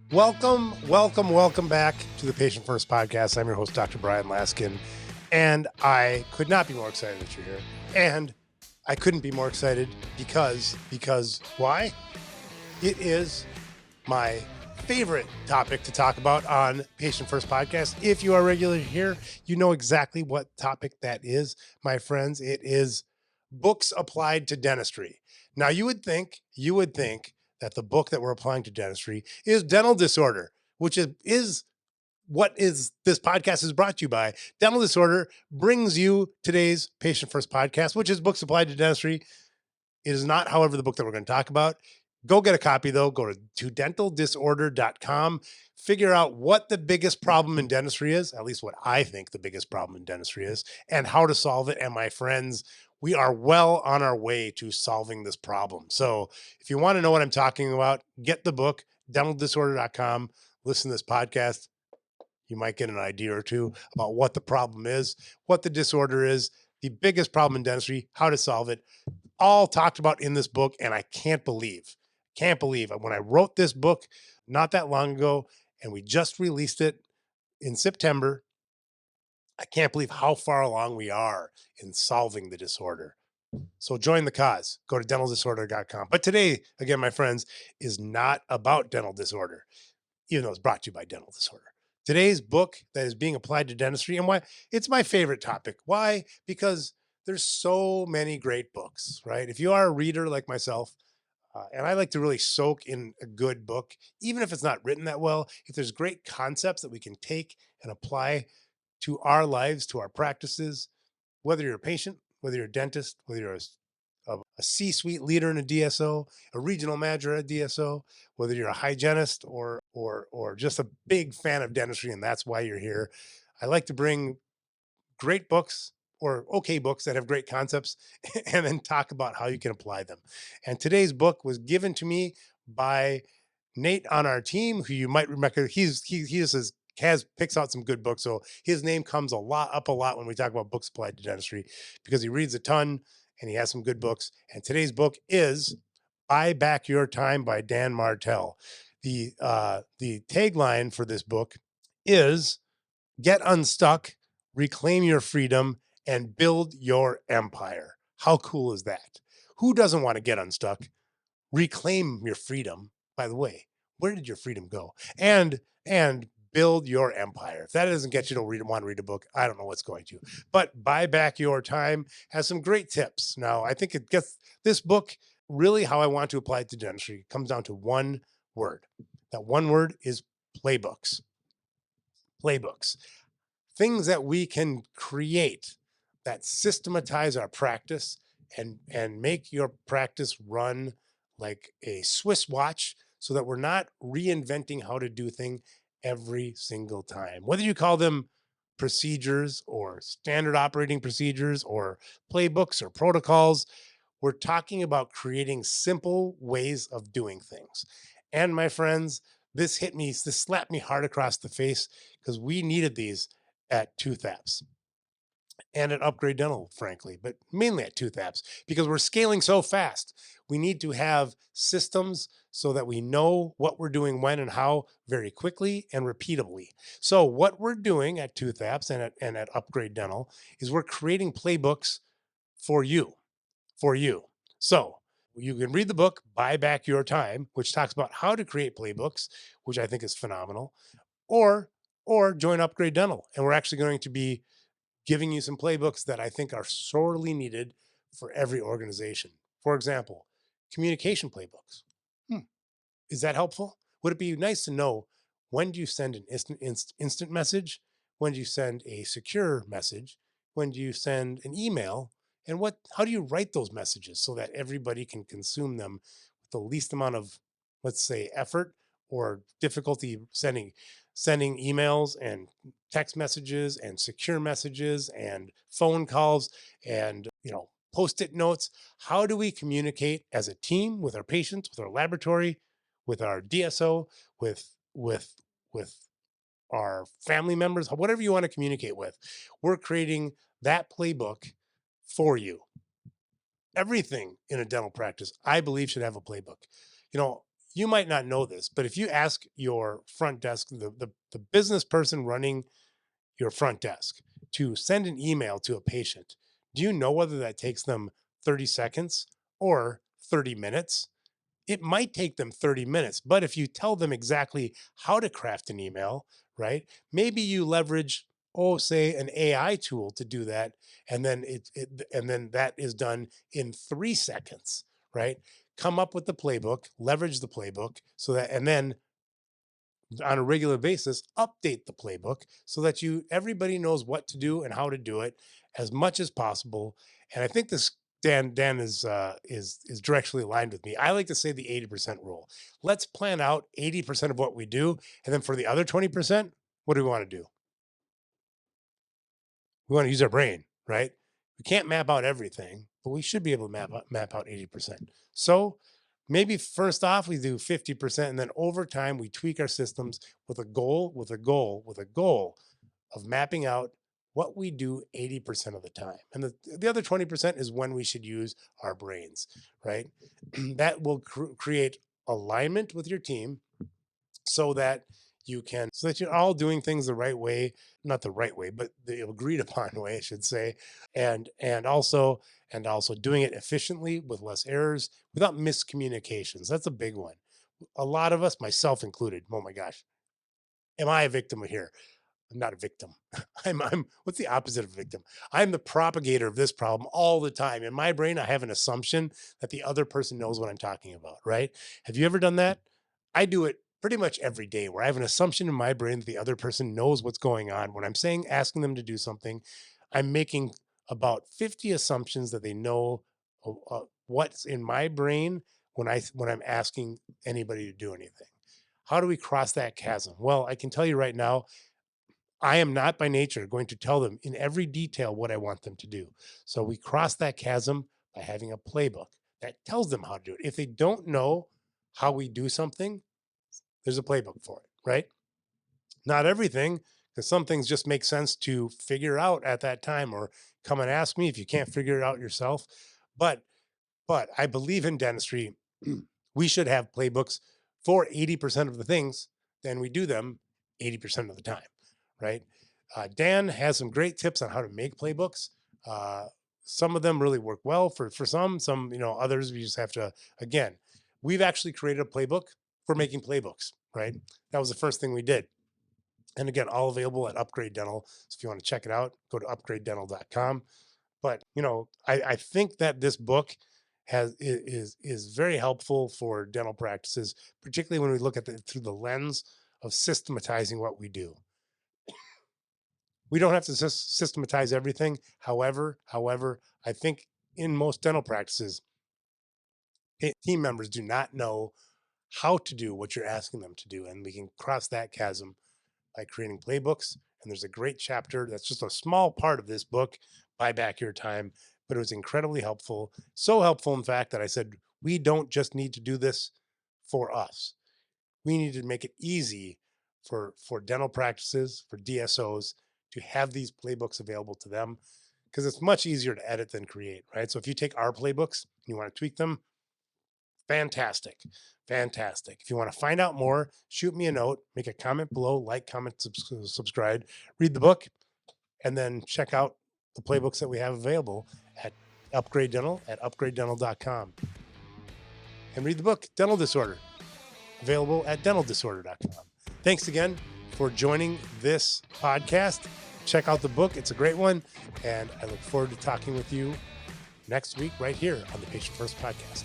Welcome back to the Patient First Podcast. I'm your host, Dr. Brian Laskin, and I could not be more excited that you're here. And I couldn't be more excited because why? It is my favorite topic to talk about on Patient First Podcast. If you are regular here, you know exactly what topic that is, my friends. It is books applied to dentistry. Now, you would think that the book that we're applying to dentistry is Dental Disorder, which is what is this podcast is brought to you by. Dental Disorder brings you today's Patient First Podcast, which is books applied to dentistry. It is not, however, the book that we're going to talk about. Go get a copy, though. Go to dentaldisorder.com. Figure out what the biggest problem in dentistry is, at least what I think the biggest problem in dentistry is, and how to solve it. And my friends, we are well on our way to solving this problem. So if you want to know what I'm talking about, get the book, dentaldisorder.com. Listen to this podcast. You might get an idea or two about what the problem is, what the disorder is, the biggest problem in dentistry, how to solve it, all talked about in this book. And I can't believe when I wrote this book not that long ago and we just released it in September, I can't believe how far along we are in solving the disorder. So join the cause. Go to dentaldisorder.com. But today, again, my friends, is not about dental disorder, even though it's brought to you by Dental Disorder. Today's book that is being applied to dentistry, and why it's my favorite topic. Why? Because there's so many great books, right? If you are a reader like myself, and I like to really soak in a good book, even if it's not written that well, if there's great concepts that we can take and apply to our lives, to our practices, whether you're a patient, whether you're a dentist, whether you're a C-suite leader in a DSO, a regional manager at a DSO, whether you're a hygienist or just a big fan of dentistry and that's why you're here. I like to bring great books or okay books that have great concepts and then talk about how you can apply them. And today's book was given to me by Nate on our team, who you might remember. He just picks out some good books, so his name comes a lot when we talk about books applied to dentistry because he reads a ton and he has some good books. And today's book is "Buy Back Your Time" by Dan Martell. The tagline for this book is "Get unstuck, reclaim your freedom, and build your empire." How cool is that? Who doesn't want to get unstuck, reclaim your freedom? By the way, where did your freedom go? And build your empire. If that doesn't get you to want to read a book, I don't know what's going to. But Buy Back Your Time has some great tips. Now, I think it gets this book really how I want to apply it to dentistry. It comes down to one word. That one word is playbooks. Playbooks. Things that we can create that systematize our practice and make your practice run like a Swiss watch so that we're not reinventing how to do things every single time. Whether you call them procedures or standard operating procedures or playbooks or protocols, we're talking about creating simple ways of doing things. And my friends, this slapped me hard across the face because we needed these at Tooth Apps and at Upgrade Dental, frankly, but mainly at Tooth Apps because we're scaling so fast. We need to have systems so that we know what we're doing when and how very quickly and repeatably. So, what we're doing at Tooth Apps and at Upgrade Dental is we're creating playbooks for you, for you. So, you can read the book Buy Back Your Time, which talks about how to create playbooks, which I think is phenomenal, or join Upgrade Dental, and we're actually going to be giving you some playbooks that I think are sorely needed for every organization. For example, communication playbooks. Hmm. Is that helpful? Would it be nice to know when do you send an instant message? When do you send a secure message? When do you send an email? And how do you write those messages so that everybody can consume them with the least amount of, let's say, effort or difficulty sending emails and text messages and secure messages and phone calls and post-it notes? How do we communicate as a team with our patients, with our laboratory, with our DSO, with our family members, whatever you want to communicate with? We're creating that playbook for you. Everything in a dental practice, I believe, should have a playbook. You know, you might not know this, but if you ask your front desk, the business person running your front desk, to send an email to a patient, do you know whether that takes them 30 seconds or 30 minutes? It might take them 30 minutes, but if you tell them exactly how to craft an email, right? Maybe you leverage, say an AI tool to do that, and then and then that is done in 3 seconds, right? Come up with the playbook, leverage the playbook so that, and then on a regular basis, update the playbook so that everybody knows what to do and how to do it as much as possible. And I think this Dan is directionally aligned with me. I like to say the 80% rule. Let's plan out 80% of what we do, and then for the other 20%, what do we want to do? We want to use our brain, right? We can't map out everything, but we should be able to map out 80%. So maybe first off, we do 50%, and then over time, we tweak our systems with a goal of mapping out what we do 80% of the time. And the other 20% is when we should use our brains, right? That will create alignment with your team so that you're all doing things the right way, not the right way, but the agreed upon way, I should say, and also doing it efficiently with less errors, without miscommunications. That's a big one. A lot of us, myself included, oh my gosh, am I a victim here? I'm not a victim. I'm what's the opposite of a victim? I'm the propagator of this problem all the time. In my brain, I have an assumption that the other person knows what I'm talking about, right? Have you ever done that? I do it pretty much every day, where I have an assumption in my brain that the other person knows what's going on. When I'm asking them to do something, I'm making about 50 assumptions that they know what's in my brain when I'm asking anybody to do anything. How do we cross that chasm? Well, I can tell you right now, I am not by nature going to tell them in every detail what I want them to do. So we cross that chasm by having a playbook that tells them how to do it. If they don't know how we do something, there's a playbook for it, right? Not everything, because some things just make sense to figure out at that time, or come and ask me if you can't figure it out yourself. But I believe in dentistry, we should have playbooks for 80% of the things, then we do them 80% of the time, right? Dan has some great tips on how to make playbooks. Some of them really work well for some, others we just have to, again, we've actually created a playbook for making playbooks, right? That was the first thing we did. And again, all available at Upgrade Dental. So if you want to check it out, go to upgradedental.com. But I think that this book is very helpful for dental practices, particularly when we look at it through the lens of systematizing what we do. We don't have to systematize everything. However, I think in most dental practices, team members do not know how to do what you're asking them to do, and we can cross that chasm by creating playbooks. And there's a great chapter that's just a small part of this book, Buy Back Your Time, but it was incredibly helpful. So helpful, in fact, that I said, we don't just need to do this for us. We need to make it easy for dental practices, for DSOs, to have these playbooks available to them, because it's much easier to edit than create, right? So if you take our playbooks and you want to tweak them, fantastic. If you want to find out more, shoot me a note, make a comment below, like, comment, subscribe, read the book, and then check out the playbooks that we have available at Upgrade Dental at upgradedental.com. And read the book, Dental Disorder, available at dentaldisorder.com. Thanks again for joining this podcast. Check out the book. It's a great one. And I look forward to talking with you next week right here on the Patient First Podcast.